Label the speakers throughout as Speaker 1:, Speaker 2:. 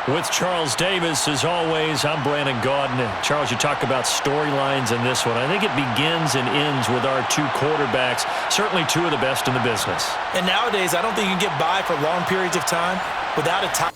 Speaker 1: With Charles Davis, as always, I'm Brandon Gaudin. And Charles, you talk about storylines in this one. I think it begins and ends with our two quarterbacks, certainly two of the best in the business.
Speaker 2: And nowadays, I don't think you can get by for long periods of time without a top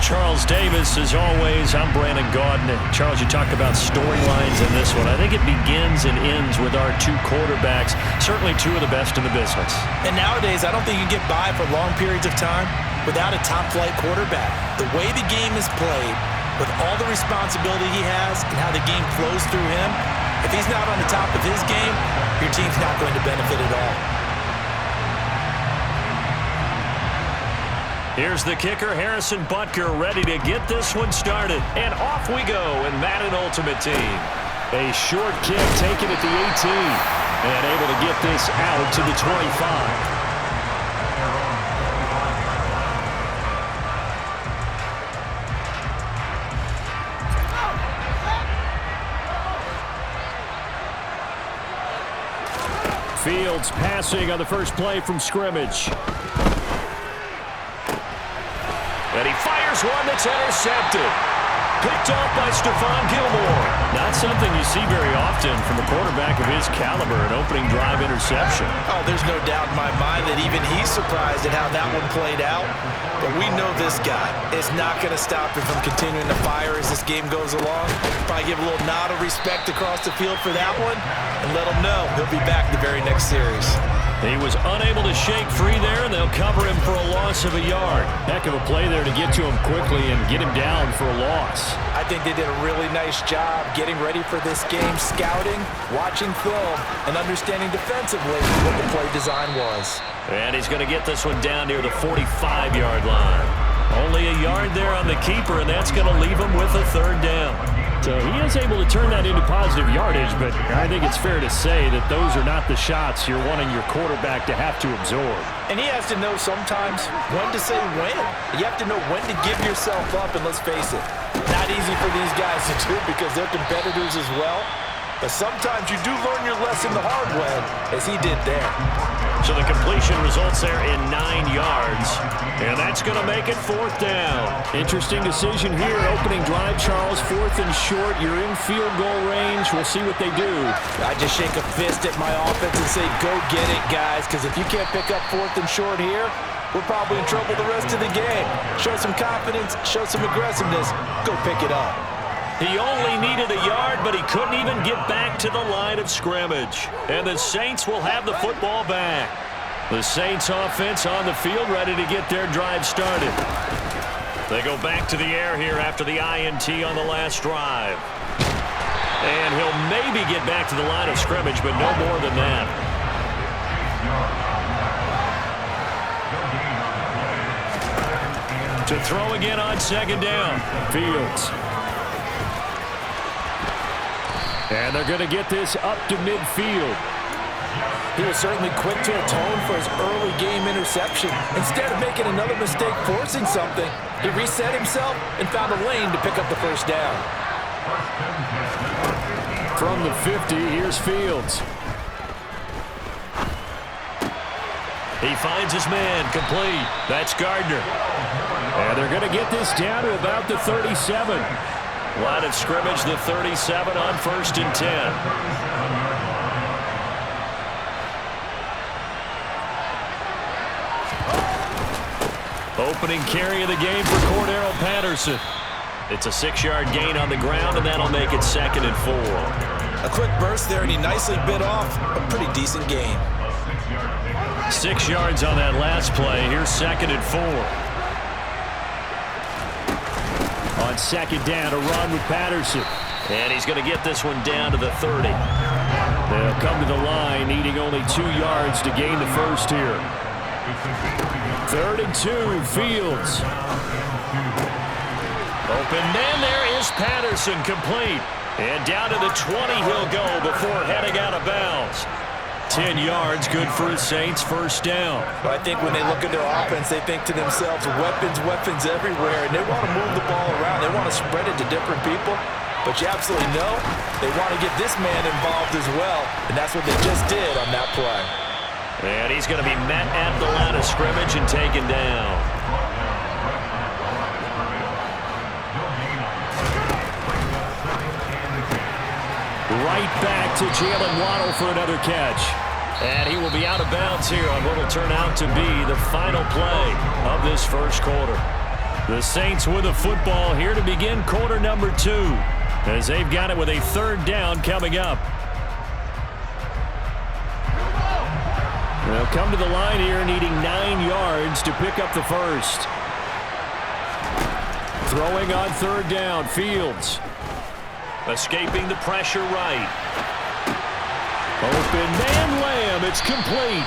Speaker 1: Charles Davis, as always, I'm Brandon Gaudin. Charles, you talk about storylines in this one. I think it begins and ends with our two quarterbacks, certainly two of the best in the business.
Speaker 2: And nowadays, I don't think you can get by for long periods of time without a top-flight quarterback. The way the game is played, with all the responsibility he has and how the game flows through him, if he's not on the top of his game, your team's not going to benefit at all.
Speaker 1: Here's the kicker, Harrison Butker, ready to get this one started. And off we go in Madden Ultimate Team. A short kick taken at the 18. And able to get this out to the 25. Fields passing on the first play from scrimmage. And he fires one that's intercepted. Picked off by Stephon Gilmore. Not something you see very often from a quarterback of his caliber, an opening drive interception.
Speaker 2: Oh, there's no doubt in my mind that even he's surprised at how that one played out. But we know this guy is not going to stop him from continuing to fire as this game goes along. Probably give a little nod of respect across the field for that one and let him know he'll be back the very next series.
Speaker 1: He was unable to shake free there, and they'll cover him for a loss of a yard. Heck of a play there to get to him quickly and get him down for a loss.
Speaker 2: I think they did a really nice job getting ready for this game, scouting, watching film, and understanding defensively what the play design was.
Speaker 1: And he's going to get this one down near the 45-yard line. Only a yard there on the keeper, and that's going to leave him with a third down. So he is able to turn that into positive yardage, but I think it's fair to say that those are not the shots you're wanting your quarterback to have to absorb.
Speaker 2: And he has to know sometimes when to say when. You have to know when to give yourself up, and let's face it, not easy for these guys to do because they're competitors as well. But sometimes you do learn your lesson the hard way, as he did there.
Speaker 1: So the completion results there in 9 yards, and that's going to make it fourth down. Interesting decision here. Opening drive, Charles, fourth and short. You're in field goal range. We'll see what they do.
Speaker 2: I just shake a fist at my offense and say, go get it, guys, because if you can't pick up fourth and short here, we're probably in trouble the rest of the game. Show some confidence, show some aggressiveness, go pick it up.
Speaker 1: He only needed a yard, but he couldn't even get back to the line of scrimmage. And the Saints will have the football back. The Saints offense on the field, ready to get their drive started. They go back to the air here after the INT on the last drive. And he'll maybe get back to the line of scrimmage, but no more than that. To throw again on second down. Fields. And they're going to get this up to midfield.
Speaker 2: He was certainly quick to atone for his early game interception. Instead of making another mistake forcing something, he reset himself and found a lane to pick up the first down.
Speaker 1: From the 50, here's Fields. He finds his man, complete. That's Gardner. And they're going to get this down to about the 37. Line of scrimmage, the 37 on 1st and 10. Opening carry of the game for Cordero Patterson. It's a 6-yard gain on the ground, and that'll make it 2nd and 4.
Speaker 2: A quick burst there, and he nicely bit off a pretty decent gain.
Speaker 1: 6 yards on that last play. Here's 2nd and 4. On second down, a run with Patterson. And he's going to get this one down to the 30. They'll come to the line, needing only 2 yards to gain the first here. 3rd and 2, Fields. Open man, there is Patterson, complete. And down to the 20 he'll go before heading out of bounds. 10 yards, good for the Saints, first down.
Speaker 2: Well, I think when they look at their offense, they think to themselves, weapons everywhere, and they want to move the ball around. They want to spread it to different people, but you absolutely know they want to get this man involved as well, and that's what they just did on that play.
Speaker 1: And he's going to be met at the line of scrimmage and taken down. Right back to Jalen Waddle for another catch. And he will be out of bounds here on what will turn out to be the final play of this first quarter. The Saints with the football here to begin quarter number 2, as they've got it with a 3rd down coming up. They'll come to the line here needing 9 yards to pick up the first. Throwing on 3rd down, Fields. Escaping the pressure right. Open man Lamb, it's complete.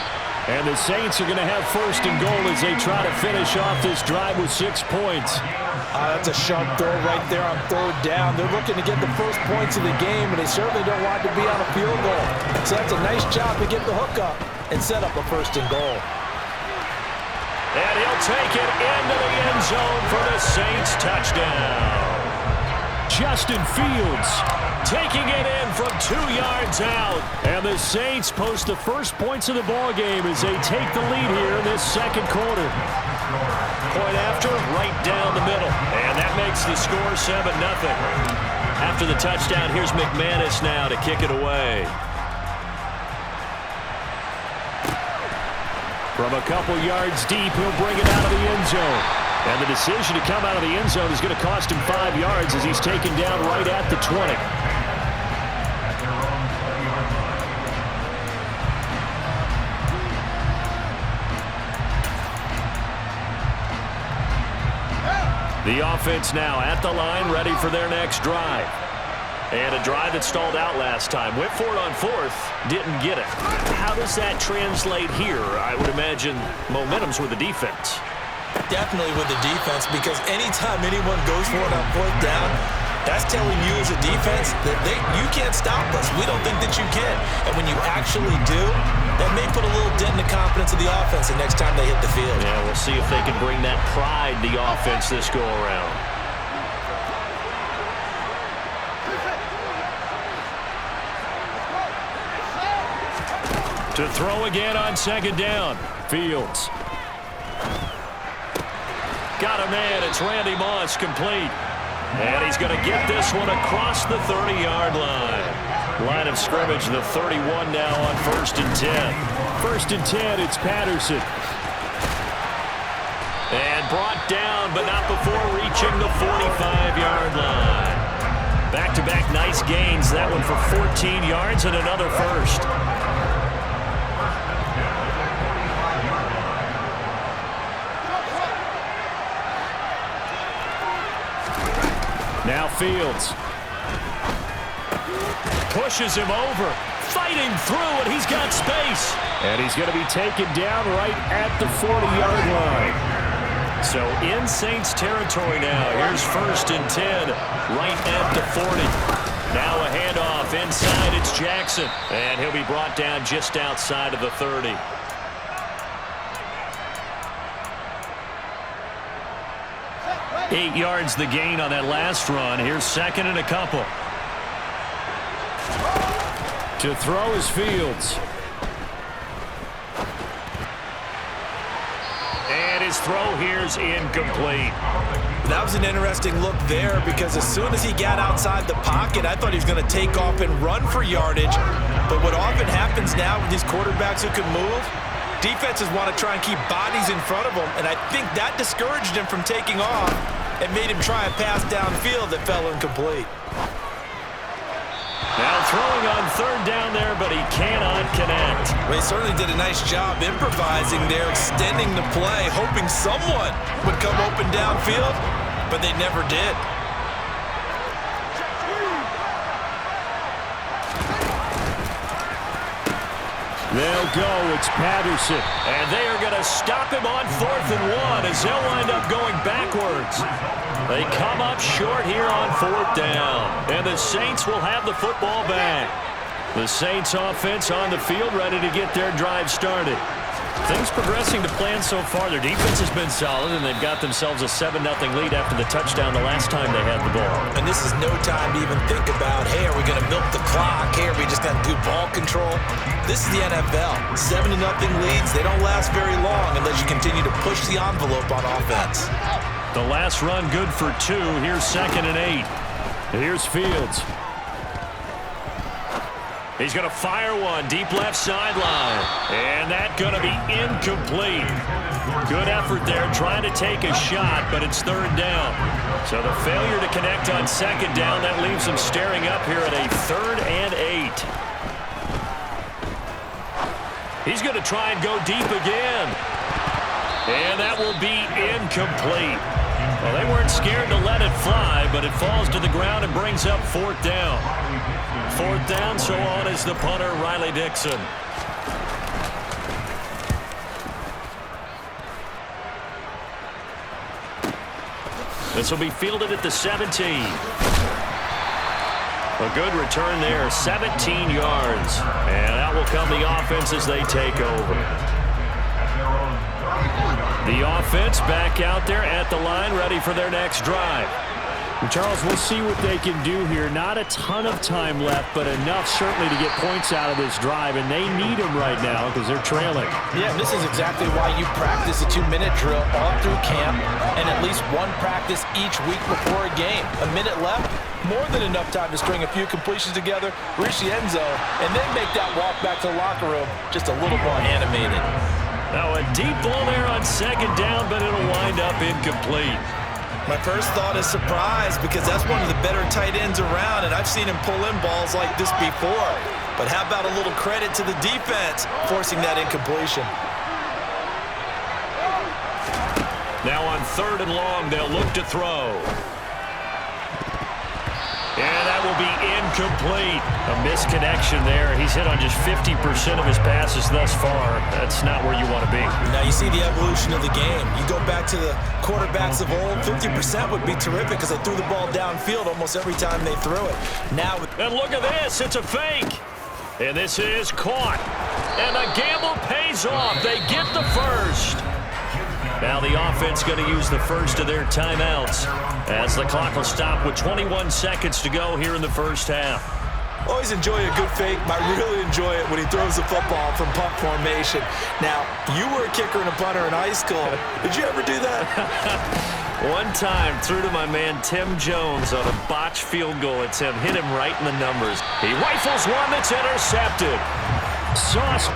Speaker 1: And the Saints are going to have 1st and goal as they try to finish off this drive with 6 points.
Speaker 2: That's a sharp throw right there on 3rd down. They're looking to get the first points of the game, and they certainly don't want to be on a field goal. So that's a nice job to get the hook up and set up a 1st and goal.
Speaker 1: And he'll take it into the end zone for the Saints touchdown. Justin Fields taking it in from 2 yards out. And the Saints post the first points of the ball game as they take the lead here in this 2nd quarter. Point after, right down the middle. And that makes the score 7-0. After the touchdown, here's McManus now to kick it away. From a couple yards deep, he'll bring it out of the end zone. And the decision to come out of the end zone is going to cost him 5 yards as he's taken down right at the 20. The offense now at the line, ready for their next drive. And a drive that stalled out last time. Went for it on 4th, didn't get it. How does that translate here? I would imagine momentum's with the defense.
Speaker 2: Definitely with the defense, because anytime anyone goes for it on 4th down, that's telling you as a defense that you can't stop us. We don't think that you can. And when you actually do, that may put a little dent in the confidence of the offense the next time they hit the field.
Speaker 1: Yeah, we'll see if they can bring that pride to the offense this go-around. To throw again on 2nd down, Fields. Got a man, it's Randy Moss, complete. And he's going to get this one across the 30-yard line. Line of scrimmage, the 31 now on 1st and 10. 1st and 10, it's Patterson. And brought down, but not before reaching the 45-yard line. Back-to-back nice gains, that one for 14 yards and another first. Now Fields pushes him over, fighting through, and he's got space. And he's going to be taken down right at the 40-yard line. So in Saints territory now. Here's 1st and 10, right at the 40. Now a handoff inside, it's Jackson. And he'll be brought down just outside of the 30. Eight yards the gain on that last run. Here's 2nd and a couple. To throw is Fields. And his throw here's incomplete.
Speaker 2: That was an interesting look there, because as soon as he got outside the pocket, I thought he was going to take off and run for yardage. But what often happens now with these quarterbacks who can move, defenses want to try and keep bodies in front of them, and I think that discouraged him from taking off and made him try a pass downfield that fell incomplete.
Speaker 1: Now throwing on 3rd down there, but he cannot connect.
Speaker 2: Well, he certainly did a nice job improvising there, extending the play, hoping someone would come open downfield, but they never did.
Speaker 1: They'll go. It's Patterson. And they are going to stop him on 4th and 1 as they'll wind up going backwards. They come up short here on 4th down. And the Saints will have the football back. The Saints offense on the field ready to get their drive started. Things progressing to plan so far. Their defense has been solid, and they've got themselves a 7-0 lead after the touchdown the last time they had the ball.
Speaker 2: And this is no time to even think about, hey, are we going to milk the clock? Hey, are we just going to do ball control? This is the NFL. 7-0 leads, they don't last very long unless you continue to push the envelope on offense.
Speaker 1: The last run good for 2. Here's 2nd and 8. Here's Fields. He's going to fire one deep left sideline. And that's going to be incomplete. Good effort there trying to take a shot, but it's third down. So the failure to connect on second down, that leaves them staring up here at a 3rd and 8. He's going to try and go deep again. And that will be incomplete. Well, they weren't scared to let it fly, but it falls to the ground and brings up 4th down. 4th down, so on is the punter, Riley Dixon. This will be fielded at the 17. A good return there, 17 yards. And that will come the offense as they take over. The offense back out there at the line, ready for their next drive.
Speaker 3: And Charles, we'll see what they can do here. Not a ton of time left, but enough certainly to get points out of this drive, and they need them right now because they're trailing.
Speaker 2: Yeah, this is exactly why you practice a 2-minute drill all through camp and at least one practice each week before a game. A minute left, more than enough time to string a few completions together, reach the end zone, and then make that walk back to the locker room just a little more animated.
Speaker 1: Now a deep ball there on second down, but it'll wind up incomplete.
Speaker 2: My first thought is surprise because that's one of the better tight ends around, and I've seen him pull in balls like this before. But how about a little credit to the defense forcing that incompletion?
Speaker 1: Now on 3rd and long, they'll look to throw. And that will be incomplete. A misconnection there. He's hit on just 50% of his passes thus far. That's not where you want to be.
Speaker 2: Now you see the evolution of the game. You go back to the quarterbacks of old, 50% would be terrific because they threw the ball downfield almost every time they threw it. Now,
Speaker 1: and look at this. It's a fake. And this is caught. And the gamble pays off. They get the first. Now the offense going to use the first of their timeouts as the clock will stop with 21 seconds to go here in the first half.
Speaker 2: Always enjoy a good fake. I really enjoy it when he throws the football from punt formation. Now, you were a kicker and a punter in high school. Did you ever do that?
Speaker 1: One time, threw to my man Tim Jones on a botched field goal. It's him. Hit him right in the numbers. He rifles one that's intercepted. Sauce.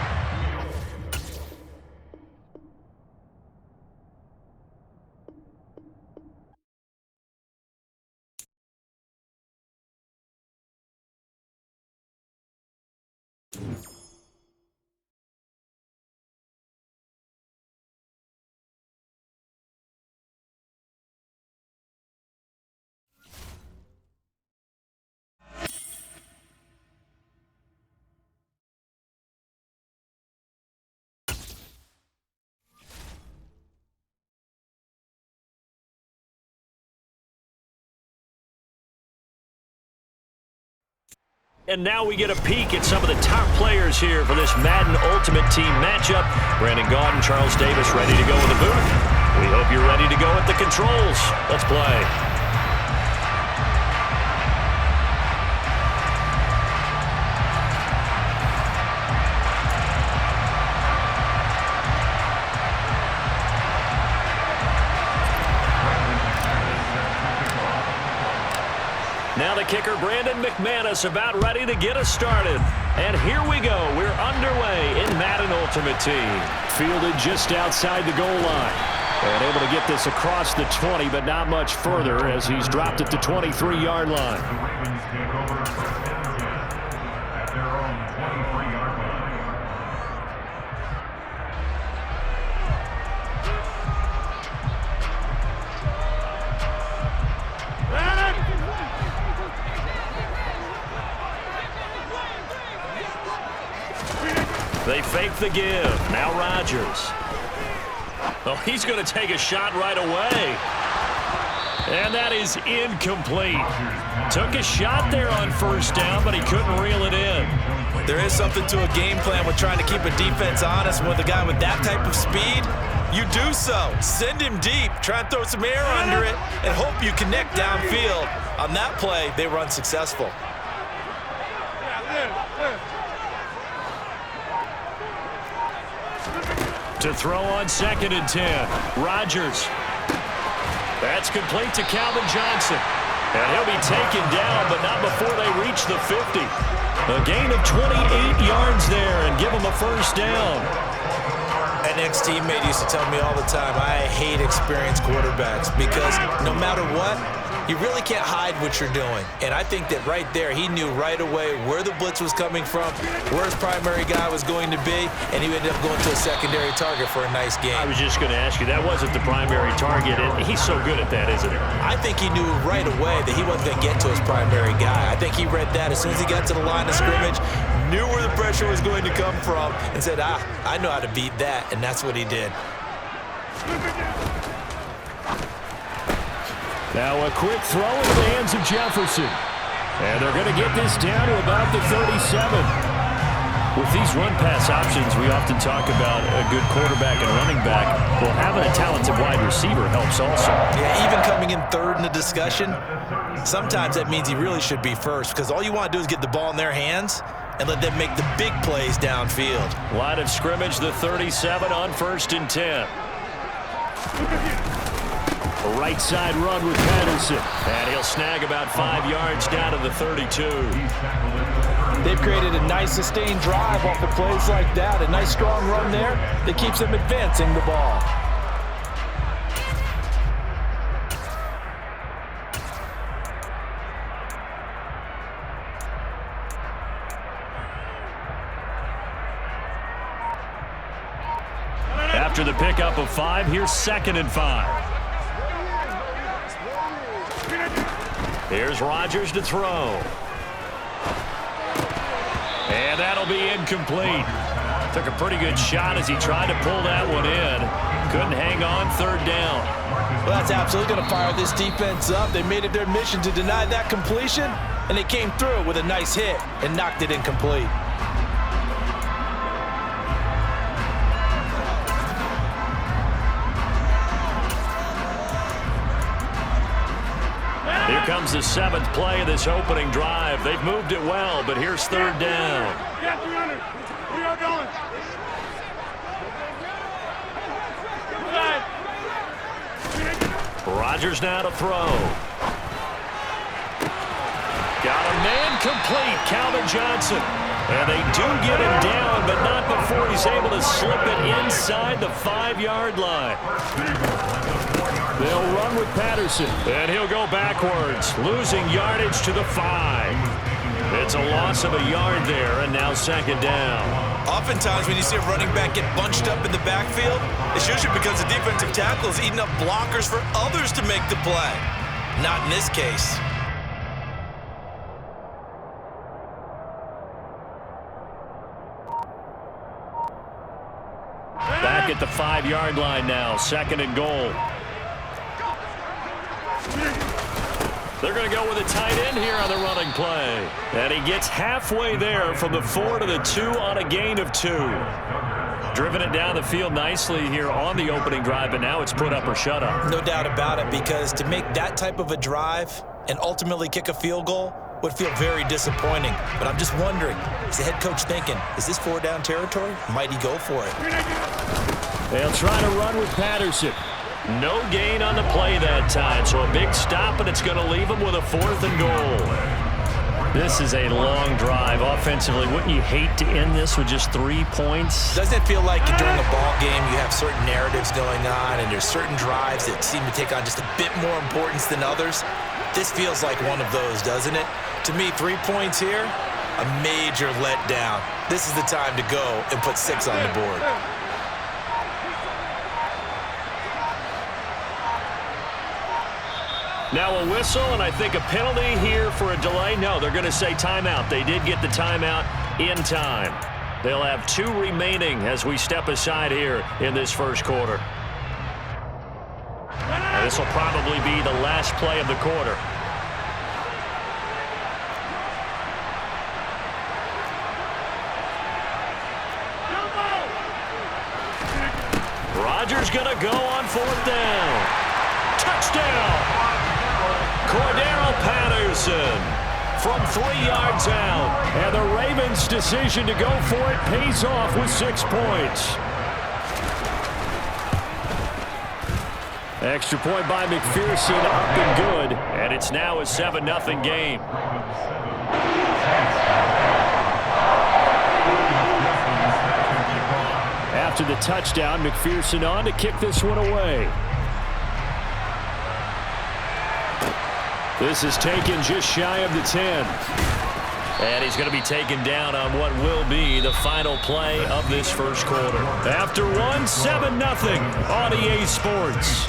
Speaker 1: And now we get a peek at some of the top players here for this Madden Ultimate Team matchup. Brandon Gaudin and Charles Davis ready to go in the booth. We hope you're ready to go at the controls. Let's play. Now the kicker, Brandon McManus, about ready to get us started. And here we go. We're underway in Madden Ultimate Team.
Speaker 3: Fielded just outside the goal line. And able to get this across the 20, but not much further as he's dropped at the 23-yard line.
Speaker 1: They fake the give. Now Rodgers. Oh, he's going to take a shot right away. And that is incomplete. Took a shot there on first down, but he couldn't reel it in.
Speaker 2: There is something to a game plan with trying to keep a defense honest. With a guy with that type of speed, you do so. Send him deep. Try and throw some air under it and hope you connect downfield. On that play, they were unsuccessful.
Speaker 1: To throw on 2nd and 10. Rodgers. That's complete to Calvin Johnson. And he'll be taken down, but not before they reach the 50. A gain of 28 yards there and give him a first down.
Speaker 2: And ex-teammate used to tell me all the time, I hate experienced quarterbacks because no matter what, you really can't hide what you're doing. And I think that right there, he knew right away where the blitz was coming from, where his primary guy was going to be, and he ended up going to a secondary target for a nice game.
Speaker 1: I was just going to ask you, that wasn't the primary target, and he's so good at that, isn't he?
Speaker 2: I think he knew right away that he wasn't going to get to his primary guy. I think he read that as soon as he got to the line of scrimmage, knew where the pressure was going to come from, and said, I know how to beat that, and that's what he did.
Speaker 3: Now a quick throw into the hands of Jefferson. And they're going to get this down to about the 37. With these run-pass options, we often talk about a good quarterback and running back. Well, having a talented wide receiver helps also.
Speaker 2: Yeah, even coming in third in the discussion, sometimes that means he really should be first because all you want to do is get the ball in their hands and let them make the big plays downfield.
Speaker 1: Line of scrimmage, the 37 on 1st and 10.
Speaker 3: A right side run with Patterson.
Speaker 1: And he'll snag about 5 yards down to the 32.
Speaker 2: They've created a nice sustained drive off of plays like that. A nice strong run there that keeps them advancing the ball.
Speaker 1: After the pickup of 5, here's 2nd and 5. Here's Rodgers to throw. And that'll be incomplete. Took a pretty good shot as he tried to pull that one in. Couldn't hang on, 3rd down.
Speaker 2: Well, that's absolutely going to fire this defense up. They made it their mission to deny that completion, and they came through with a nice hit and knocked it incomplete.
Speaker 1: Here comes the 7th play of this opening drive. They've moved it well, but here's 3rd down.
Speaker 4: We are going.
Speaker 1: Rodgers now to throw. Got a man complete, Calvin Johnson. And they do get him down, but not before he's able to slip it inside the 5-yard line.
Speaker 3: They'll run with Patterson.
Speaker 1: And he'll go backwards, losing yardage to the 5. It's a loss of a yard there, and now 2nd down.
Speaker 2: Oftentimes when you see a running back get bunched up in the backfield, it's usually because the defensive tackle is eating up blockers for others to make the play. Not in this case.
Speaker 1: Back at the 5-yard line now, 2nd and goal. They're going to go with a tight end here on the running play. And he gets halfway there from the 4 to the 2 on a gain of 2. Driven it down the field nicely here on the opening drive, but now it's put up or shut up.
Speaker 2: No doubt about it, because to make that type of a drive and ultimately kick a field goal would feel very disappointing. But I'm just wondering, is the head coach thinking, is this 4-down territory? Might he go for it?
Speaker 3: They'll try to run with Patterson.
Speaker 1: No gain on the play that time, so a big stop, and it's going to leave him with a 4th and goal. This is a long drive offensively. Wouldn't you hate to end this with just 3 points?
Speaker 2: Doesn't it feel like during a ball game you have certain narratives going on and there's certain drives that seem to take on just a bit more importance than others? This feels like one of those, doesn't it? To me, 3 points here, a major letdown. This is the time to go and put 6 on the board.
Speaker 1: Now a whistle, and I think a penalty here for a delay. No, they're going to say timeout. They did get the timeout in time. They'll have 2 remaining as we step aside here in this first quarter. And this will probably be the last play of the quarter. Rodgers going to go on 4th down. Touchdown! Cordero Patterson from 3 yards out.
Speaker 3: And the Ravens' decision to go for it pays off with 6 points. Extra point by McPherson, up and good.
Speaker 1: And it's now a 7-0 game.
Speaker 3: After to the touchdown. McPherson on to kick this one away. This is taken just shy of the 10.
Speaker 1: And he's going to be taken down on what will be the final play of this first quarter.
Speaker 3: After one, 7-0 on EA Sports.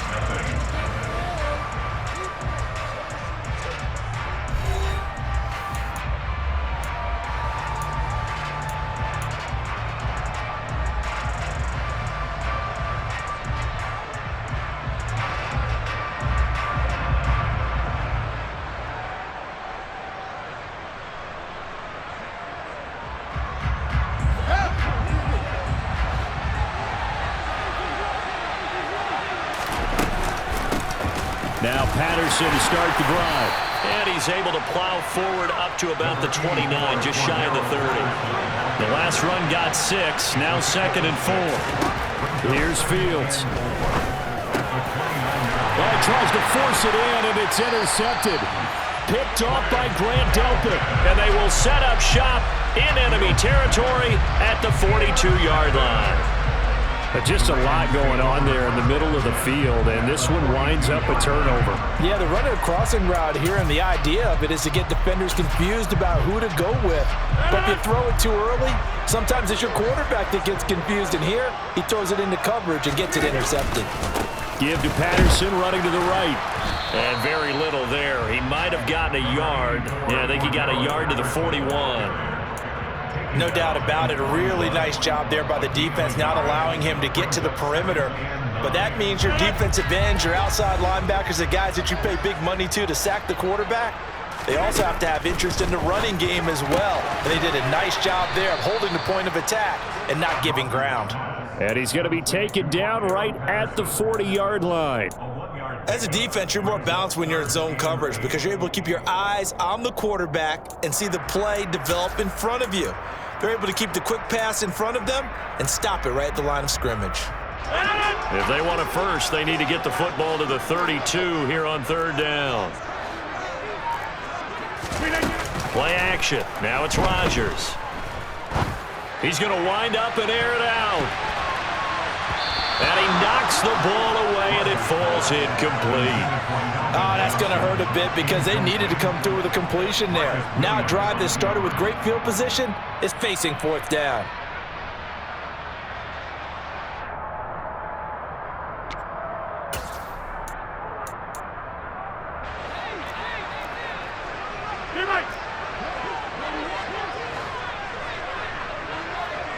Speaker 3: Now Patterson to start the drive.
Speaker 1: And he's able to plow forward up to about the 29, just shy of the 30.
Speaker 3: The last run got 6, now 2nd and 4. Here's Fields. Oh, tries to force it in, and it's intercepted. Picked off by Grant Delpit.
Speaker 1: And they will set up shop in enemy territory at the 42-yard line.
Speaker 3: But just a lot going on there in the middle of the field, and this one winds up a turnover.
Speaker 2: Yeah, they're running a crossing route here, and the idea of it is to get defenders confused about who to go with. But if you throw it too early, sometimes it's your quarterback that gets confused, and here he throws it into coverage and gets it intercepted.
Speaker 3: Give to Patterson, running to the right.
Speaker 1: And very little there. He might have gotten a yard. Yeah, I think he got a yard to the 41.
Speaker 2: No doubt about it. A really nice job there by the defense, not allowing him to get to the perimeter. But that means your defensive ends, your outside linebackers, the guys that you pay big money to sack the quarterback, they also have to have interest in the running game as well. And they did a nice job there of holding the point of attack and not giving ground.
Speaker 3: And he's going to be taken down right at the 40-yard line.
Speaker 2: As a defense, you're more balanced when you're in zone coverage because you're able to keep your eyes on the quarterback and see the play develop in front of you. They're able to keep the quick pass in front of them and stop it right at the line of scrimmage.
Speaker 1: If they want it first, they need to get the football to the 32 here on 3rd down. Play action. Now it's Rodgers. He's going to wind up and air it out. And he knocks the ball away, and it falls incomplete.
Speaker 2: Oh, that's going to hurt a bit because they needed to come through with a completion there. Now a drive that started with great field position is facing 4th down.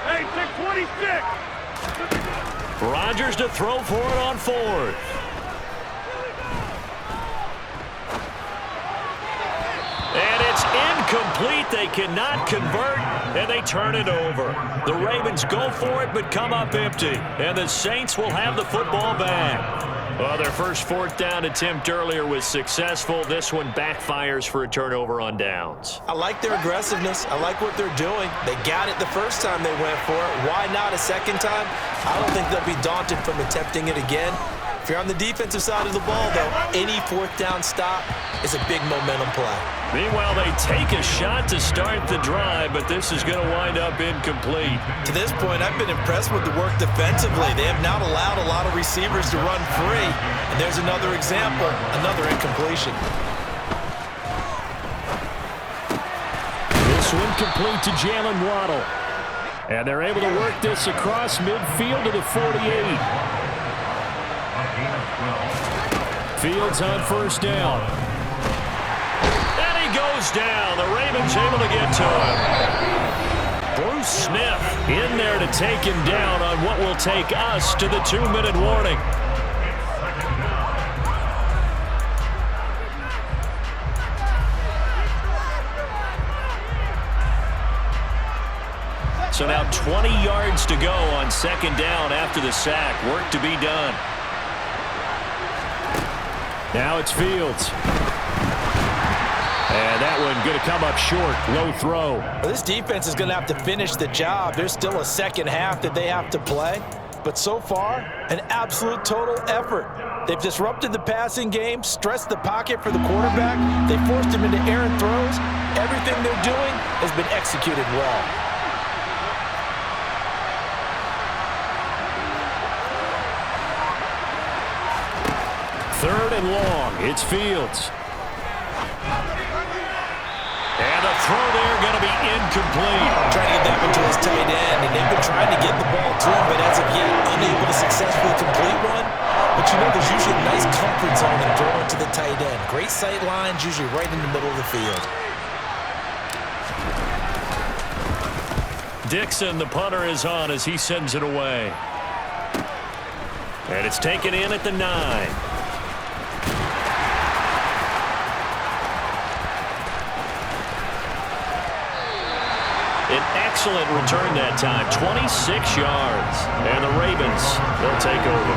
Speaker 4: Hey, 626.
Speaker 1: Rodgers to throw for it on 4th. And it's incomplete. They cannot convert, and they turn it over. The Ravens go for it, but come up empty. And the Saints will have the football back. Well, their first 4th down attempt earlier was successful. This one backfires for a turnover on downs.
Speaker 2: I like their aggressiveness. I like what they're doing. They got it the first time they went for it. Why not a second time? I don't think they'll be daunted from attempting it again. If you're on the defensive side of the ball, though, any 4th down stop is a big momentum play.
Speaker 1: Meanwhile, they take a shot to start the drive, but this is going to wind up incomplete.
Speaker 2: To this point, I've been impressed with the work defensively. They have not allowed a lot of receivers to run free. And there's another example, another incompletion.
Speaker 3: This one complete to Jalen Waddle. And they're able to work this across midfield to the 48. Fields on 1st down.
Speaker 1: And he goes down. The Ravens able to get to him. Bruce Smith in there to take him down on what will take us to the 2-minute warning. So now 20 yards to go on 2nd down after the sack. Work to be done.
Speaker 3: Now it's Fields. And that one going to come up short. Low throw.
Speaker 2: Well, this defense is going to have to finish the job. There's still a second half that they have to play. But so far, an absolute total effort. They've disrupted the passing game, stressed the pocket for the quarterback. They forced him into errant throws. Everything they're doing has been executed well.
Speaker 3: 3rd and long. It's Fields.
Speaker 1: And the throw there going to be incomplete.
Speaker 2: Trying to get that one to his tight end, and they've been trying to get the ball to him, but as of yet, unable to successfully complete one. But you know, there's usually a nice comfort zone in throwing to the tight end. Great sight lines, usually right in the middle of the field.
Speaker 1: Dixon, the punter, is on as he sends it away. And it's taken in at the 9. An excellent return that time, 26 yards. And the Ravens, they'll take over.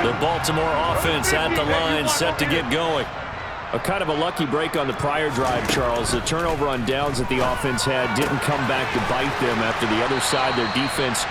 Speaker 1: The Baltimore offense at the line, set to get going.
Speaker 3: A kind of a lucky break on the prior drive, Charles. The turnover on downs that the offense had didn't come back to bite them after the other side. Their defense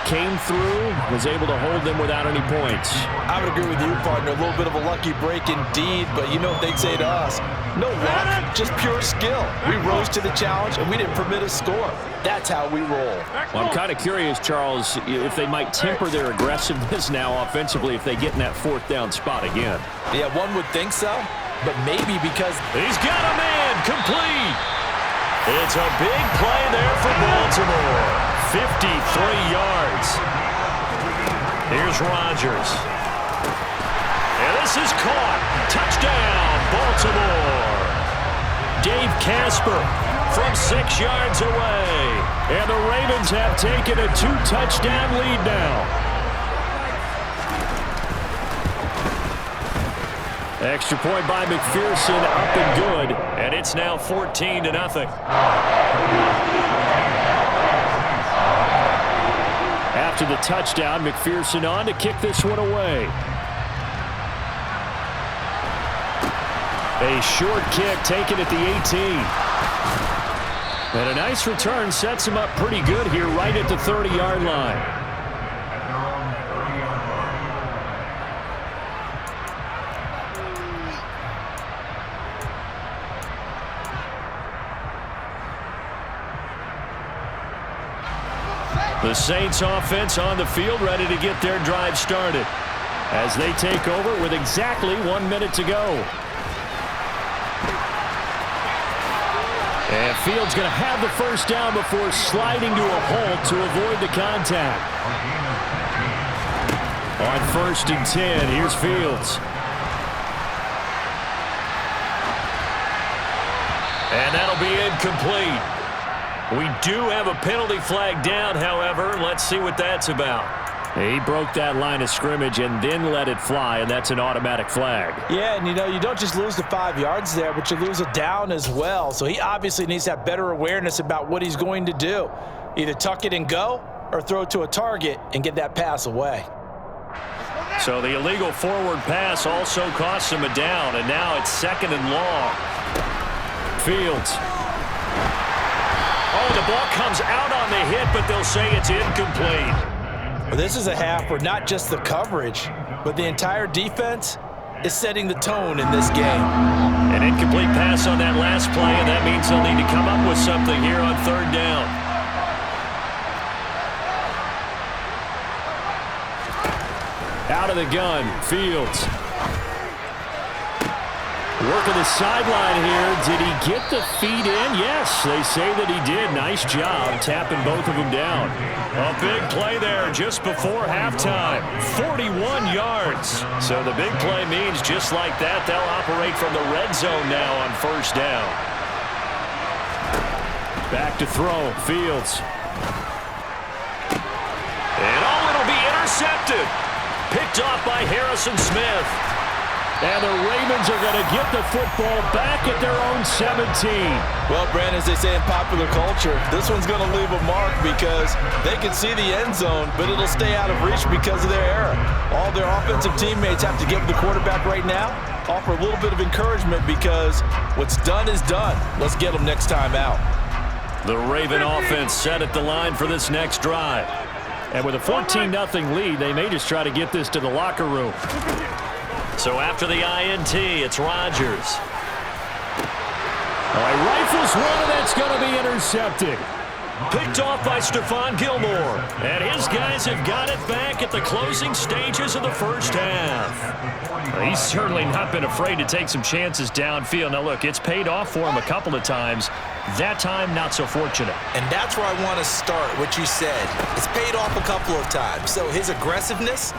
Speaker 3: came through, was able to hold them without any points.
Speaker 2: I would agree with you, partner. A little bit of a lucky break indeed, but you know what they'd say to us. No luck, just pure skill. We rose to the challenge, and we didn't permit a score. That's how we roll.
Speaker 3: Well, I'm kind of curious, Charles, if they might temper their aggressiveness now offensively if they get in that 4th down spot again.
Speaker 2: Yeah, one would think so, but maybe because
Speaker 1: He's got a man complete. It's a big play there for Baltimore. 53 yards. Here's Rodgers. And this is caught. Touchdown, Baltimore. Dave Casper from 6 yards away. And the Ravens have taken a 2-touchdown lead now.
Speaker 3: Extra point by McPherson, up and good.
Speaker 1: And it's now 14-0.
Speaker 3: After the touchdown, McPherson on to kick this one away. A short kick taken at the 18. And a nice return sets him up pretty good here right at the 30-yard line.
Speaker 1: The Saints offense on the field ready to get their drive started
Speaker 3: as they take over with exactly 1 minute to go. And Fields going to have the first down before sliding to a halt to avoid the contact. On 1st and 10, here's Fields.
Speaker 1: And that'll be incomplete. We do have a penalty flag down, however. Let's see what that's about.
Speaker 3: He broke that line of scrimmage and then let it fly, and that's an automatic flag.
Speaker 2: Yeah, and you know, you don't just lose the 5 yards there, but you lose a down as well. So he obviously needs to have better awareness about what he's going to do. Either tuck it and go or throw it to a target and get that pass away.
Speaker 1: So the illegal forward pass also costs him a down, and now it's 2nd and long.
Speaker 3: Fields.
Speaker 1: Oh, the ball comes out on the hit, but they'll say it's incomplete.
Speaker 2: Well, this is a half where not just the coverage, but the entire defense is setting the tone in this game.
Speaker 1: An incomplete pass on that last play, and that means they'll need to come up with something here on 3rd down.
Speaker 3: Out of the gun, Fields. Working the sideline here. Did he get the feet in? Yes, they say that he did. Nice job tapping both of them down.
Speaker 1: A big play there just before halftime. 41 yards. So the big play means just like that, they'll operate from the red zone now on 1st down.
Speaker 3: Back to throw, Fields.
Speaker 1: And it'll be intercepted. Picked off by Harrison Smith.
Speaker 3: And the Ravens are going to get the football back at their own 17.
Speaker 2: Well, Brandon, as they say in popular culture, this one's going to leave a mark because they can see the end zone, but it'll stay out of reach because of their error. All their offensive teammates have to give the quarterback right now, offer a little bit of encouragement because what's done is done. Let's get them next time out.
Speaker 1: The Raven offense set at the line for this next drive.
Speaker 3: And with a 14-0 lead, they may just try to get this to the locker room.
Speaker 1: So after the INT, it's Rodgers.
Speaker 3: All right, rifles one, and that's going to be intercepted.
Speaker 1: Picked off by Stephon Gilmore. And his guys have got it back at the closing stages of the first half.
Speaker 3: Well, he's certainly not been afraid to take some chances downfield. Now, look, it's paid off for him a couple of times. That time, not so fortunate.
Speaker 2: And that's where I want to start, what you said. It's paid off a couple of times. So his aggressiveness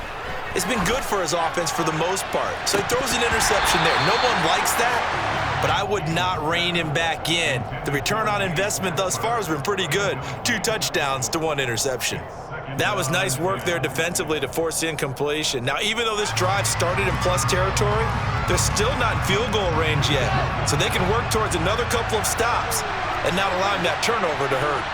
Speaker 2: has been good for his offense for the most part. So he throws an interception there. No one likes that. But I would not rein him back in. The return on investment thus far has been pretty good. 2 touchdowns to 1 interception. That was nice work there defensively to force the incompletion. Now, even though this drive started in plus territory, they're still not in field goal range yet. So they can work towards another couple of stops and not allowing that turnover to hurt.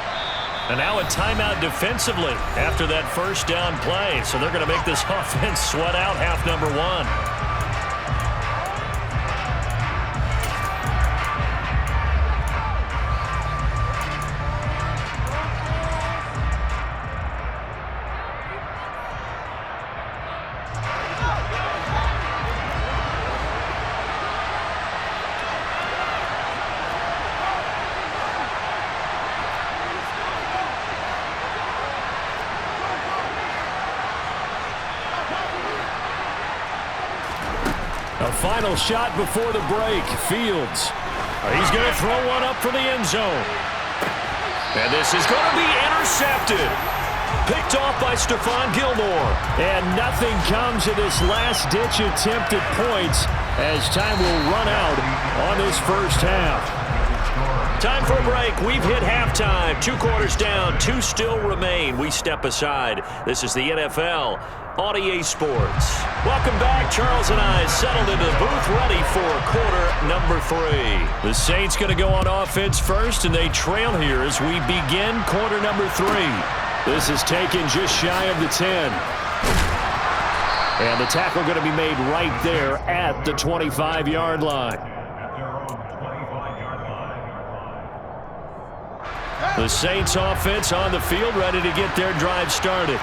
Speaker 3: And now a timeout defensively after that first down play. So they're going to make this offense sweat out half number 1. A final shot before the break. Fields. He's going to throw one up for the end zone.
Speaker 1: And this is going to be intercepted. Picked off by Stephon Gilmore.
Speaker 3: And nothing comes of this last-ditch attempt at points as time will run out on this first half.
Speaker 1: Time for a break. We've hit halftime. 2 quarters down. 2 still remain. We step aside. This is the NFL on EA Sports. Welcome back. Charles and I settled into the booth ready for quarter number 3. The Saints going to go on offense first, and they trail here as we begin quarter number 3.
Speaker 3: This is taken just shy of the 10. And the tackle going to be made right there at the 25-yard line.
Speaker 1: The Saints offense on the field, ready to get their drive started.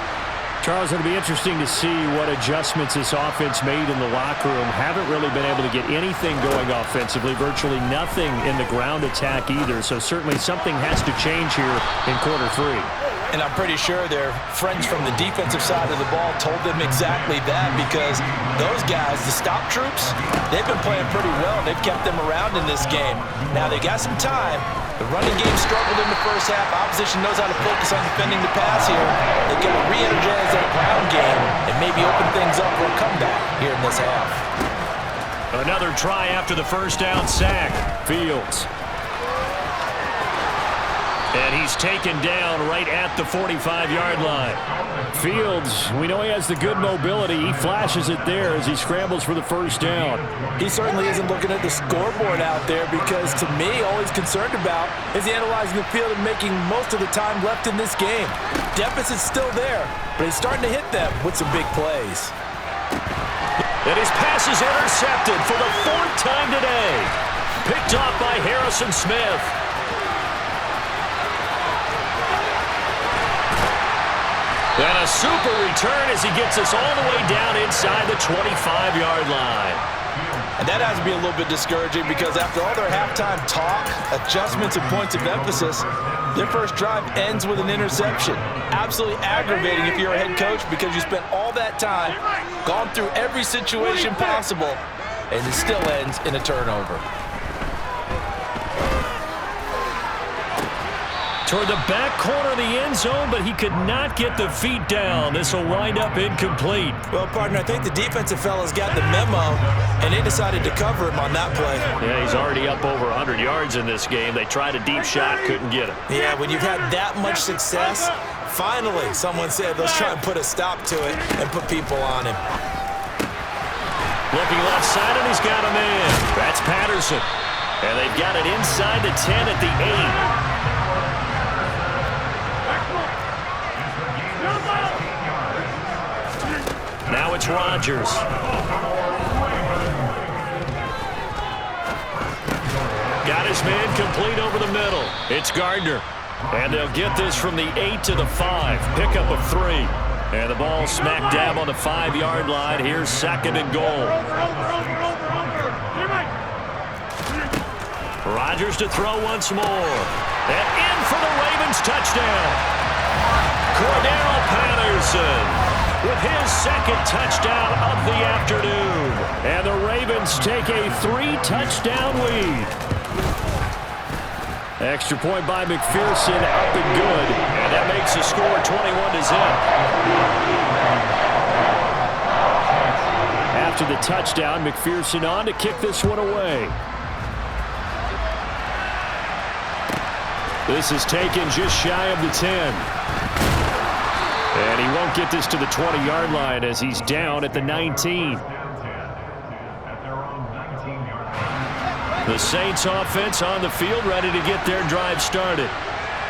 Speaker 3: Charles, it'll be interesting to see what adjustments this offense made in the locker room. Haven't really been able to get anything going offensively, virtually nothing in the ground attack either. So certainly something has to change here in quarter 3.
Speaker 2: And I'm pretty sure their friends from the defensive side of the ball told them exactly that, because those guys, the stop troops, they've been playing pretty well. They've kept them around in this game. Now they got some time. The running game struggled in the first half. Opposition knows how to focus on defending the pass here. They've got to re-energize that ground game and maybe open things up for a comeback here in this half.
Speaker 3: Another try after the first down sack. Fields. And he's taken down right at the 45-yard line. Fields, we know he has the good mobility. He flashes it there as he scrambles for the first down.
Speaker 2: He certainly isn't looking at the scoreboard out there, because to me, all he's concerned about is analyzing the field and making most of the time left in this game. Deficit's still there, but he's starting to hit them with some big plays.
Speaker 1: And his pass is intercepted for the 4th time today. Picked off by Harrison Smith. And a super return as he gets us all the way down inside the 25-yard line.
Speaker 2: And that has to be a little bit discouraging, because after all their halftime talk, adjustments, and points of emphasis, their first drive ends with an interception. Absolutely aggravating if you're a head coach, because you spent all that time, gone through every situation possible, and it still ends in a turnover.
Speaker 1: Toward the back corner of the end zone, but he could not get the feet down. This will wind up incomplete.
Speaker 2: Well, partner, I think the defensive fellas got the memo, and they decided to cover him on that play.
Speaker 1: Yeah, he's already up over 100 yards in this game. They tried a deep shot, couldn't get him.
Speaker 2: Yeah, when you've had that much success, finally someone said, let's try and put a stop to it and put people on him.
Speaker 1: Looking left side, and he's got him in. That's Patterson. And they've got it inside the 10 at the 8. Now it's Rodgers. Got his man complete over the middle. It's Gardner. And they'll get this from the 8 to the 5. Pickup of 3. And the ball smack dab on the 5-yard line. Here's 2nd and goal. Rodgers to throw once more. And in for the Ravens touchdown. Cordero Patterson with his second touchdown of the afternoon.
Speaker 3: And the Ravens take a 3-touchdown lead. Extra point by McPherson, up and good.
Speaker 1: And that makes the score 21-0.
Speaker 3: After the touchdown, McPherson on to kick this one away. This is taken just shy of the 10. And he won't get this to the 20-yard line as he's down at the 19.
Speaker 1: The Saints offense on the field, ready to get their drive started.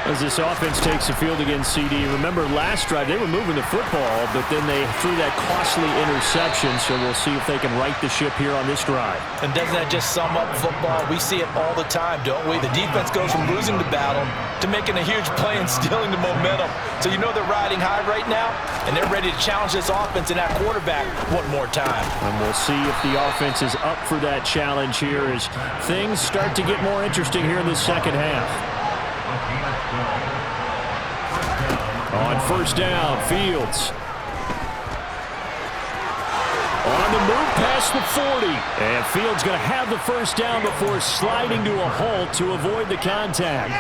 Speaker 3: As this offense takes the field against CD, remember last drive they were moving the football, but then they threw that costly interception, so we'll see if they can right the ship here on this drive.
Speaker 2: And doesn't that just sum up football? We see it all the time, don't we? The defense goes from losing the battle to making a huge play and stealing the momentum. So you know they're riding high right now, and they're ready to challenge this offense and that quarterback one more time.
Speaker 3: And we'll see if the offense is up for that challenge here as things start to get more interesting here in the second half. On first down, Fields. On the move past the 40. And Fields going to have the first down before sliding to a halt to avoid the contact.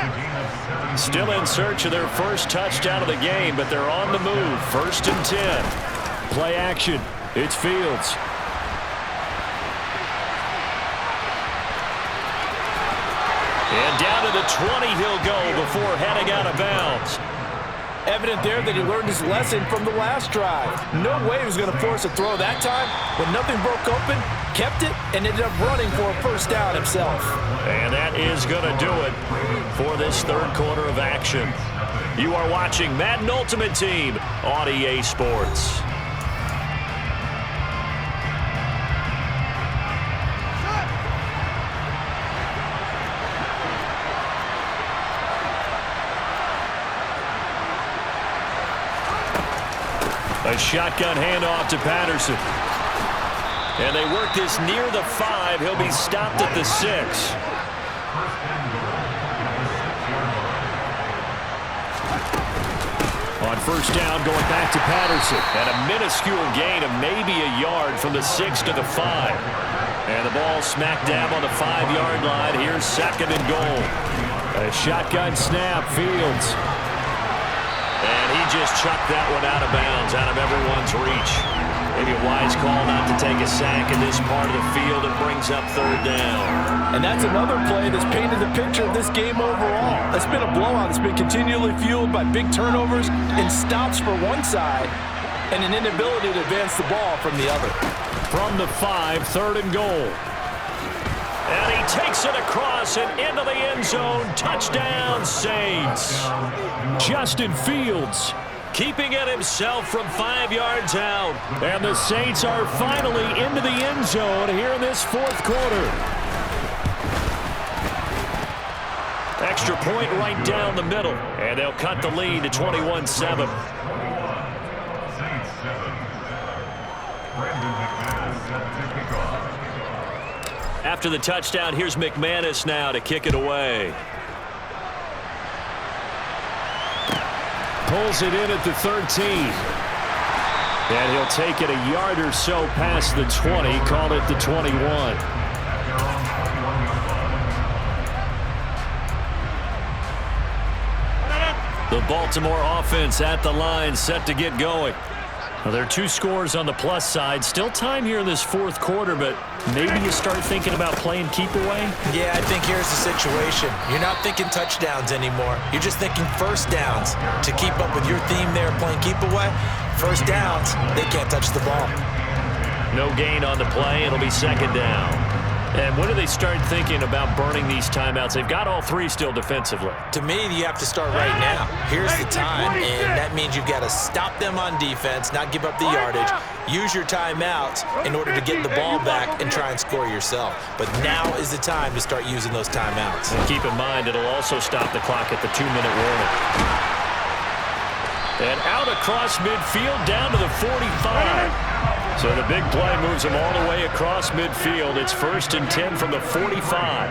Speaker 1: Still in search of their first touchdown of the game, but they're on the move. 1st and 10.
Speaker 3: Play action. It's Fields.
Speaker 1: And down to the 20 he'll go before heading out of bounds.
Speaker 2: Evident there that he learned his lesson from the last drive. No way he was going to force a throw that time. When nothing broke open, kept it, and ended up running for a first down himself.
Speaker 1: And that is going to do it for this third quarter of action. You are watching Madden Ultimate Team on EA Sports. A shotgun handoff to Patterson. And they work this near the 5. He'll be stopped at the 6.
Speaker 3: On first down, going back to Patterson.
Speaker 1: And a minuscule gain of maybe a yard from the 6 to the 5. And the ball smack dab on the 5-yard line. Here's 2nd and goal.
Speaker 3: A shotgun snap, Fields.
Speaker 1: And he just chucked that one out of bounds, out of everyone's reach. Maybe a wise call not to take a sack in this part of the field. It brings up 3rd down.
Speaker 2: And that's another play that's painted the picture of this game overall. It's been a blowout. It's been continually fueled by big turnovers and stops for one side and an inability to advance the ball from the other.
Speaker 3: From the 5, 3rd and goal.
Speaker 1: And he takes it across and into the end zone. Touchdown, Saints.
Speaker 3: Justin Fields.
Speaker 1: Keeping it himself from 5 yards out.
Speaker 3: And the Saints are finally into the end zone here in this 4th quarter.
Speaker 1: Extra point right down the middle. And they'll cut the lead to 21-7. After the touchdown, here's McManus now to kick it away.
Speaker 3: Pulls it in at the 13. And he'll take it a yard or so past the 20, call it the 21.
Speaker 1: The Baltimore offense at the line, set to get going.
Speaker 3: Well, there are 2 scores on the plus side. Still time here in this 4th quarter, but maybe you start thinking about playing keep away?
Speaker 2: Yeah, I think here's the situation. You're not thinking touchdowns anymore. You're just thinking first downs. To keep up with your theme there, playing keep away, first downs, they can't touch the ball.
Speaker 1: No gain on the play. It'll be 2nd down. And when do they start thinking about burning these timeouts? They've got all 3 still defensively.
Speaker 2: To me, you have to start right now. Here's the time, and that means you've got to stop them on defense, not give up the yardage, use your timeouts in order to get the ball back and try and score yourself. But now is the time to start using those timeouts.
Speaker 1: And keep in mind, it'll also stop the clock at the 2-minute warning. And out across midfield, down to the 45. So the big play moves them all the way across midfield. It's 1st and 10 from the 45.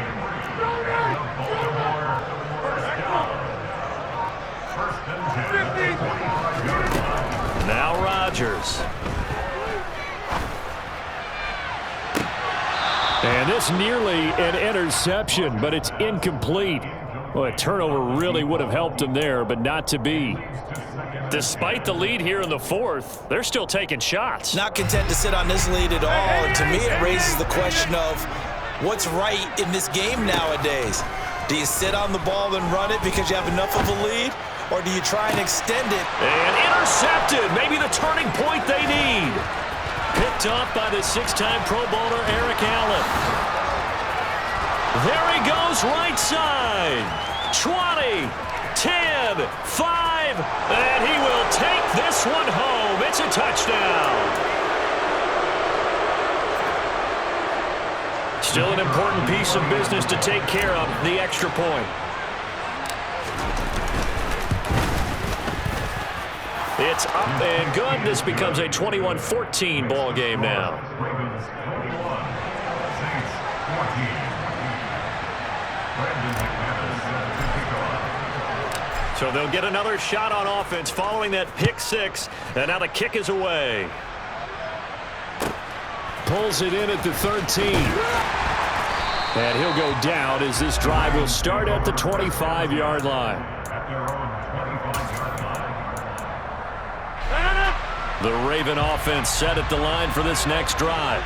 Speaker 1: Rodgers.
Speaker 3: And this nearly an interception, but it's incomplete. Well, a turnover really would have helped him there, but not to be.
Speaker 1: Despite the lead here in the fourth, they're still taking shots.
Speaker 2: Not content to sit on this lead at all, and to me it raises the question of what's right in this game nowadays. Do you sit on the ball and run it because you have enough of a lead, or do you try and extend it?
Speaker 1: And intercepted, maybe the turning point they need. Picked off by the six-time Pro Bowler Eric Allen. There he goes right side. 20, 10, 5, and he will take this one home. It's a touchdown. Still an important piece of business to take care of, the extra point. It's up and good. This becomes a 21-14 ball game now. So they'll get another shot on offense following that pick six, and now the kick is away.
Speaker 3: Pulls it in at the 13. And he'll go down as this drive will start at the 25-yard line.
Speaker 1: The Raven offense set at the line for this next drive.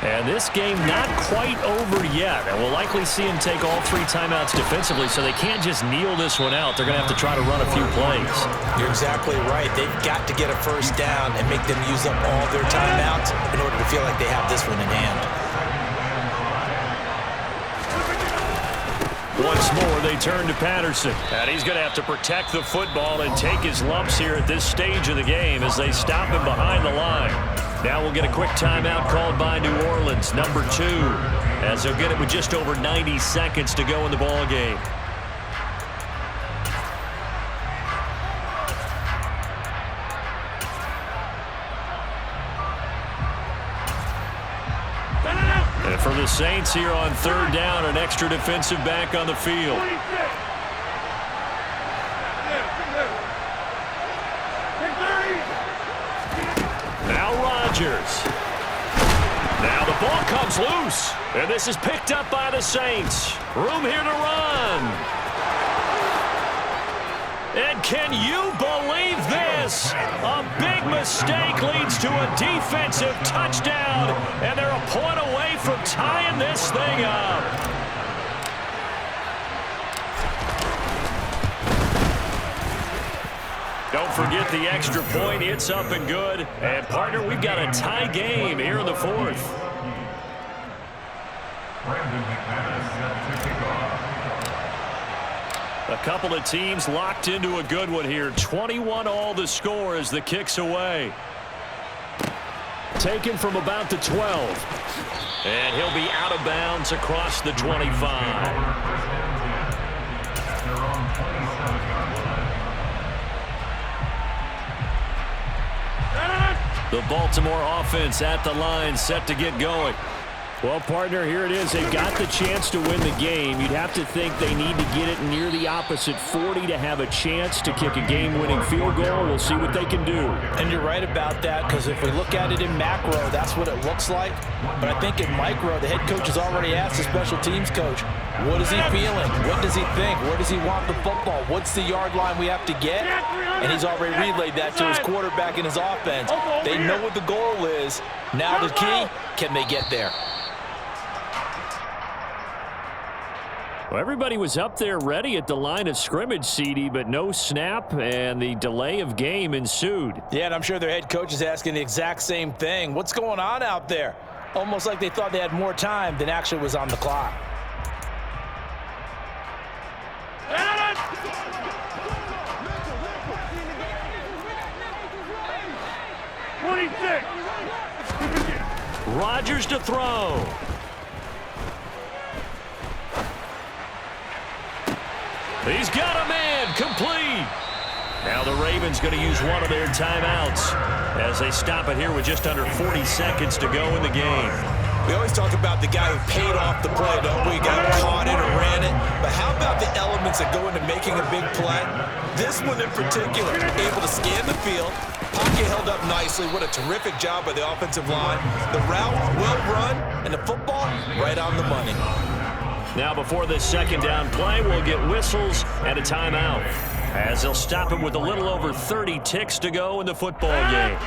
Speaker 1: And this game not quite over yet. And we'll likely see him take all three timeouts defensively, so they can't just kneel this one out. They're going to have to try to run a few plays.
Speaker 2: You're exactly right. They've got to get a first down and make them use up all their timeouts in order to feel like they have this one in hand.
Speaker 1: Once more, they turn to Patterson. And he's going to have to protect the football and take his lumps here at this stage of the game as they stop him behind the line. Now we'll get a quick timeout called by New Orleans, number 2, as they'll get it with just over 90 seconds to go in the ball game. And for the Saints here on third down, an extra defensive back on the field. Now Rodgers. Now the ball comes loose, and this is picked up by the Saints. Room here to run. And can you believe this? A big mistake leads to a defensive touchdown, and they're a point away from tying this thing up. Don't forget the extra point. It's up and good. And, partner, we've got a tie game here in the fourth. A couple of teams locked into a good one here. 21-all the score as the kick's away.
Speaker 3: Taken from about the 12.
Speaker 1: And he'll be out of bounds across the 25. The Baltimore offense at the line, set to get going.
Speaker 3: Well, partner, here it is. They've got the chance to win the game. You'd have to think they need to get it near the opposite 40 to have a chance to kick a game-winning field goal. We'll see what they can do.
Speaker 2: And you're right about that, because if we look at it in macro, that's what it looks like. But I think in micro, the head coach has already asked the special teams coach, what is he feeling? What does he think? Where does he want the football? What's the yard line we have to get? And he's already relayed that to his quarterback and his offense. They know what the goal is. Now the key, can they get there?
Speaker 3: Well, everybody was up there ready at the line of scrimmage, CD, but no snap, and the delay of game ensued.
Speaker 2: Yeah, and I'm sure their head coach is asking the exact same thing. What's going on out there? Almost like they thought they had more time than actually was on the clock.
Speaker 1: Rodgers to throw. He's got a man, complete. Now the Ravens going to use one of their timeouts as they stop it here with just under 40 seconds to go in the game.
Speaker 2: We always talk about the guy who paid off the play, don't we? Got caught it or ran it. But how about the elements that go into making a big play? This one in particular, able to scan the field, pocket held up nicely. What a terrific job by the offensive line. The route, well run, and the football, right on the money.
Speaker 1: Now before this second down play, we'll get whistles and a timeout, as they'll stop it with a little over 30 ticks to go in the football game.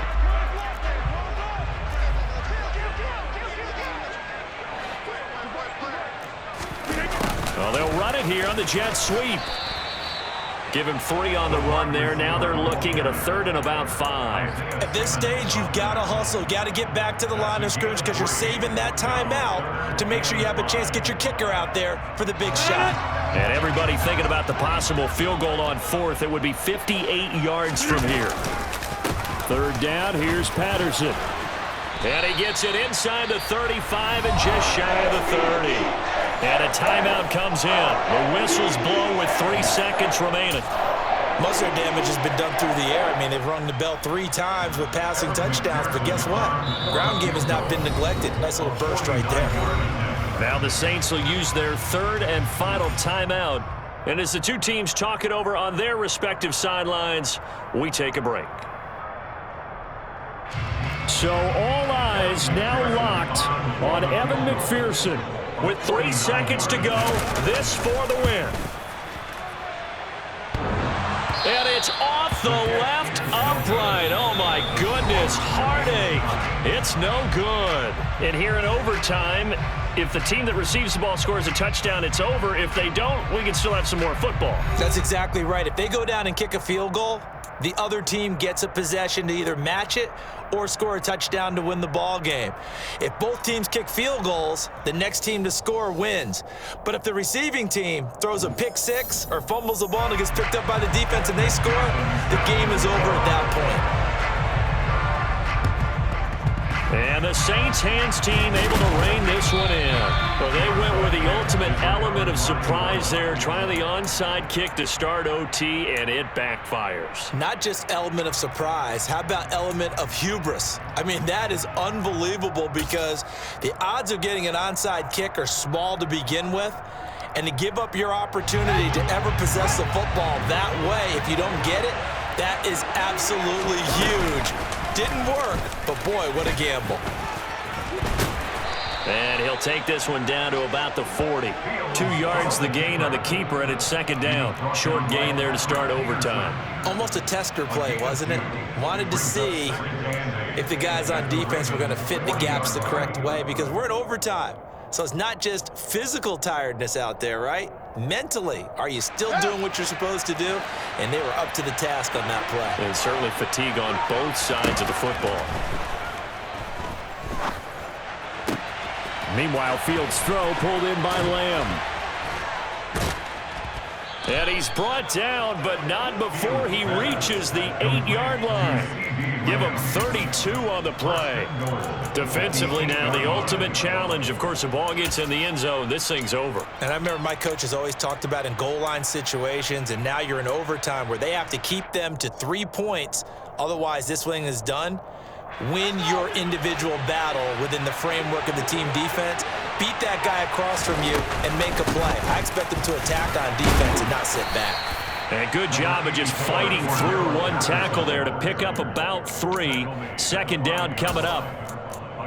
Speaker 1: Well, they'll run it here on the jet sweep. Give him 3 on the run there. Now they're looking at a 3rd and about 5.
Speaker 2: At this stage, you've got to hustle. Got to get back to the line of scrimmage because you're saving that timeout to make sure you have a chance to get your kicker out there for the big shot.
Speaker 1: And everybody thinking about the possible field goal on 4th. It would be 58 yards from here.
Speaker 3: 3rd down, here's Patterson.
Speaker 1: And he gets it inside the 35 and just shy of the 30. And a timeout comes in. The whistles blow with 3 seconds remaining.
Speaker 2: Most of their damage has been done through the air. I mean, they've rung the bell 3 times with passing touchdowns, but guess what? Ground game has not been neglected. Nice little burst right there.
Speaker 1: Now the Saints will use their 3rd and final timeout. And as the two teams talk it over on their respective sidelines, we take a break.
Speaker 3: So all eyes now locked on Evan McPherson.
Speaker 1: With 3 seconds to go, this for the win. And it's off the left upright. Oh, my goodness. Heartache. It's no good. And here in overtime, if the team that receives the ball scores a touchdown, it's over. If they don't, we can still have some more football.
Speaker 2: That's exactly right. If they go down and kick a field goal, the other team gets a possession to either match it or score a touchdown to win the ball game. If both teams kick field goals, the next team to score wins. But if the receiving team throws a pick 6 or fumbles the ball and it gets picked up by the defense and they score, the game is over at that point.
Speaker 1: And the Saints hands team able to rein this one in. Well, they went with the ultimate element of surprise there, trying the onside kick to start OT, and it backfires.
Speaker 2: Not just element of surprise, how about element of hubris? I mean, that is unbelievable because the odds of getting an onside kick are small to begin with, and to give up your opportunity to ever possess the football that way, if you don't get it, that is absolutely huge. Didn't work, but boy, what a gamble.
Speaker 1: And he'll take this one down to about the 40. 2 yards the gain on the keeper, and it's 2nd down. Short gain there to start overtime.
Speaker 2: Almost a tester play, wasn't it? Wanted to see if the guys on defense were going to fit the gaps the correct way because we're in overtime. So it's not just physical tiredness out there, right? Mentally, are you still doing what you're supposed to do? And they were up to the task on that play.
Speaker 1: And certainly fatigue on both sides of the football.
Speaker 3: Meanwhile, Fields' throw pulled in by Lamb.
Speaker 1: And he's brought down, but not before he reaches the 8-yard line. Give him 32 on the play. Defensively now, the ultimate challenge. Of course, the ball gets in the end zone. This thing's over.
Speaker 2: And I remember my coach has always talked about in goal line situations, and now you're in overtime where they have to keep them to 3 points. Otherwise, this thing is done. Win your individual battle within the framework of the team defense. Beat that guy across from you and make a play. I expect them to attack on defense and not sit back.
Speaker 1: And good job of just fighting through one tackle there to pick up about 3. 2nd down coming up.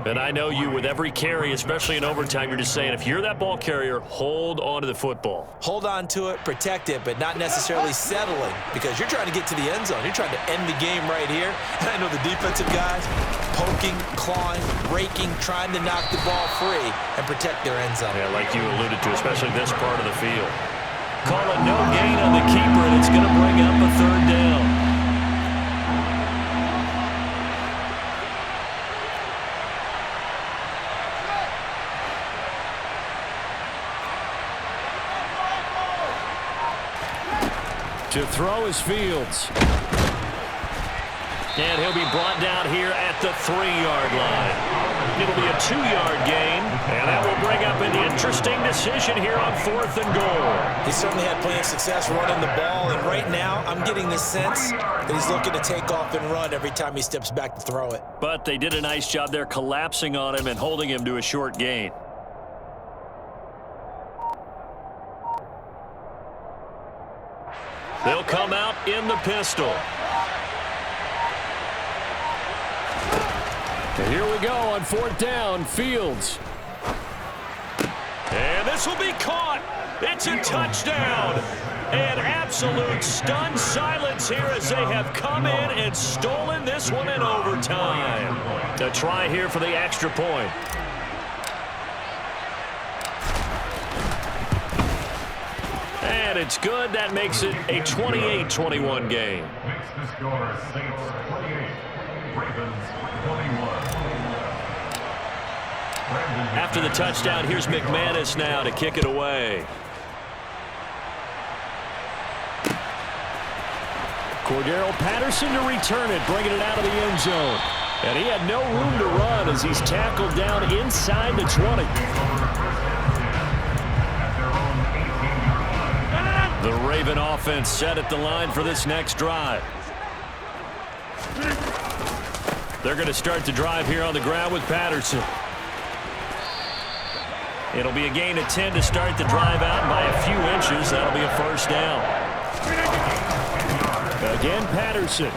Speaker 1: And I know you, with every carry, especially in overtime, you're just saying, if you're that ball carrier, hold on to the football.
Speaker 2: Hold on to it, protect it, but not necessarily settling because you're trying to get to the end zone. You're trying to end the game right here. And I know the defensive guys poking, clawing, raking, trying to knock the ball free and protect their end zone.
Speaker 1: Yeah, like you alluded to, especially this part of the field. Call it no gain on the keeper, and it's going to bring up a 3rd down.
Speaker 3: To throw is Fields.
Speaker 1: And he'll be brought down here at the 3-yard line. It'll be a 2-yard gain, and that will bring up an interesting decision here on 4th and goal.
Speaker 2: He certainly had plenty of success running the ball, and right now I'm getting the sense that he's looking to take off and run every time he steps back to throw it.
Speaker 1: But they did a nice job there collapsing on him and holding him to a short gain. They'll come out in the pistol.
Speaker 3: And here we go on 4th down, Fields.
Speaker 1: And this will be caught. It's a touchdown. An absolute stunned silence here as they have come in and stolen this one in overtime. A try here for the extra point. And it's good. That makes it a 28-21 game.
Speaker 5: Makes the score Saints 28, Ravens 21.
Speaker 1: After the touchdown, here's McManus now to kick it away.
Speaker 3: Cordero Patterson to return it, bringing it out of the end zone. And he had no room to run as he's tackled down inside the 20.
Speaker 1: The Raven offense set at the line for this next drive. They're going to start the drive here on the ground with Patterson. It'll be a gain of 10 to start the drive out, and by a few inches, that'll be a first down.
Speaker 3: Again, Patterson.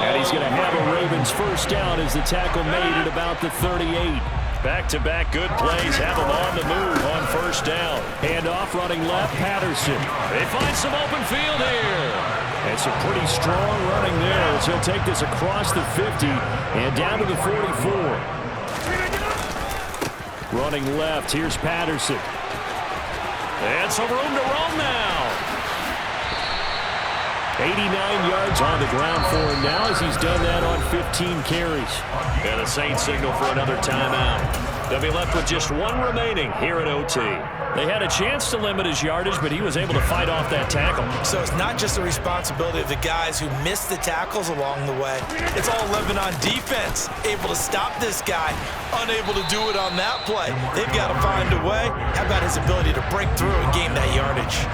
Speaker 3: And he's going to have a Ravens first down as the tackle made at about the 38.
Speaker 1: Back-to-back good plays have them on the move on first down.
Speaker 3: Handoff running left, Patterson.
Speaker 1: They find some open field here.
Speaker 3: And some pretty strong running there as he'll take this across the 50 and down to the 44. Running left, here's Patterson.
Speaker 1: And some room to roam now.
Speaker 3: 89 yards on the ground for him now as he's done that on 15 carries.
Speaker 1: And the Saints signal for another timeout. They'll be left with just one remaining here at OT. They had a chance to limit his yardage, but he was able to fight off that tackle.
Speaker 2: So it's not just the responsibility of the guys who missed the tackles along the way. It's all living on defense, able to stop this guy, unable to do it on that play. They've got to find a way. How about his ability to break through and gain that yardage?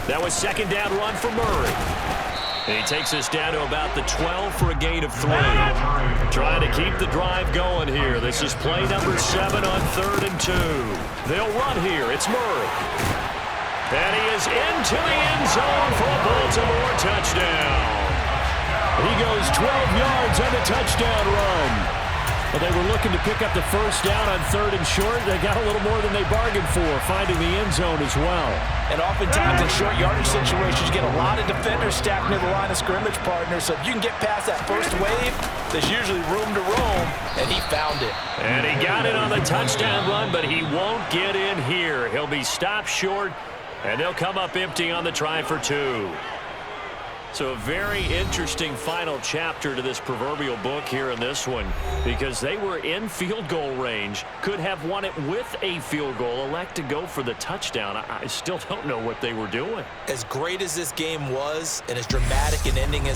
Speaker 1: That was second down run for Murray. And he takes us down to about the 12 for a gain of 3. Trying to keep the drive going here. This is play number 7 on 3rd and 2. They'll run here. It's Murray. And he is into the end zone for a Baltimore touchdown.
Speaker 3: He goes 12 yards on the touchdown run. But they were looking to pick up the first down on 3rd and short. They got a little more than they bargained for, finding the end zone as well.
Speaker 2: And oftentimes in short yardage situations, you get a lot of defenders stacked near the line of scrimmage, partner. So if you can get past that first wave, there's usually room to roam, and he found it.
Speaker 1: And he got it on the touchdown run, but he won't get in here. He'll be stopped short, and they'll come up empty on the try for 2. So a very interesting final chapter to this proverbial book here in this one, because they were in field goal range, could have won it with a field goal, elect to go for the touchdown. I still don't know what they were doing.
Speaker 2: As great as this game was and as dramatic an ending as